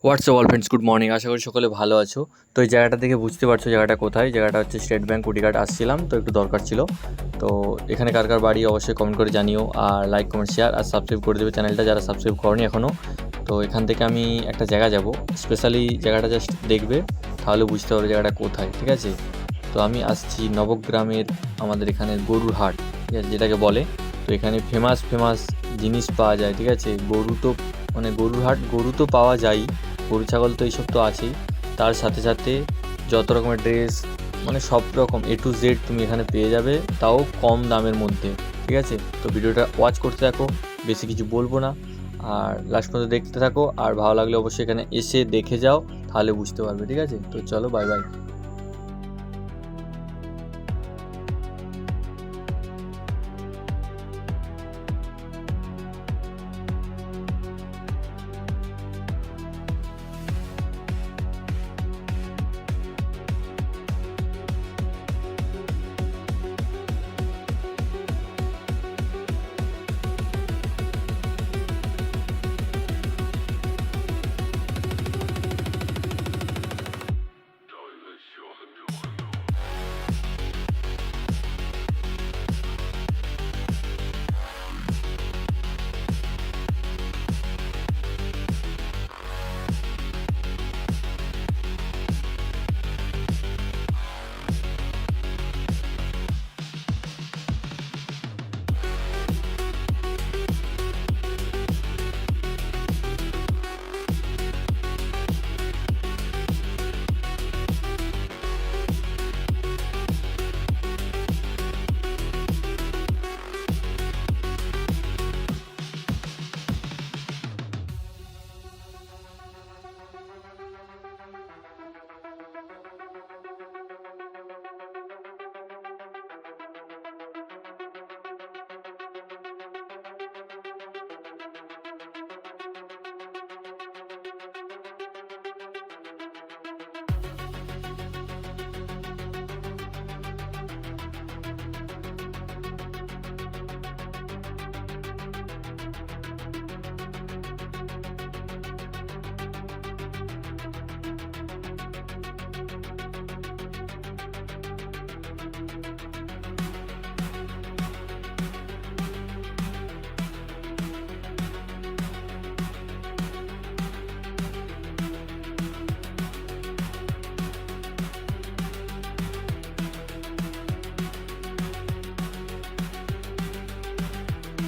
WhatsApp all friends, good morning. আশা করি সকলে ভালো আছো। তো এই জায়গাটা দেখে বুঝতে পারছো জায়গাটা কোথায়। জায়গাটা হচ্ছে স্টেট ব্যাঙ্ক কুটিঘাট। আসছিলাম তো একটু দরকার ছিল। তো এখানে কার কার বাড়ি অবশ্যই কমেন্ট করে জানিও, আর লাইক কমেন্ট শেয়ার আর সাবস্ক্রাইব করে দেবে চ্যানেলটা যারা সাবস্ক্রাইব করনি এখনও। তো এখান থেকে আমি একটা জায়গা যাব, স্পেশালি জায়গাটা জাস্ট দেখবে, তাহলে বুঝতে পারবে জায়গাটা কোথায়, ঠিক আছে। তো আমি আসছি নবগ্রামের, আমাদের এখানে গরুর হাট, ঠিক আছে, যেটাকে বলে। তো এখানে ফেমাস ফেমাস জিনিস পাওয়া যায়, ঠিক আছে। গরু তো মানে গরুর হাট, গরু তো পাওয়া যায়, গরু ছাগল তো এইসব তো আছেই, তার সাথে সাথে যত রকমের ড্রেস, মানে সব রকম A to Z তুমি এখানে পেয়ে যাবে, তাও কম দামের মধ্যে, ঠিক আছে। তো ভিডিওটা ওয়াচ করতে থাকো, বেশি কিছু বলবো না, আর লাস্ট পর্যন্ত দেখতে থাকো। আর ভালো লাগলে অবশ্যই এখানে এসে দেখে যাও, তাহলে বুঝতে পারবে, ঠিক আছে। তো চলো, বাই বাই।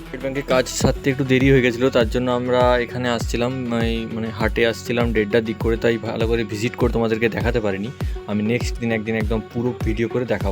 স্টেট ব্যাঙ্কে কাজ সারতে একটু দেরি হয়ে গেছিলো, তার জন্য আমরা এখানে আসছিলাম, এই মানে হাটে আসছিলাম 1:30টার দিক করে, তাই ভালো করে ভিজিট করে তোমাদেরকে দেখাতে পারিনি। আমি নেক্সট দিন একদিন একদম পুরো ভিডিও করে দেখাবো।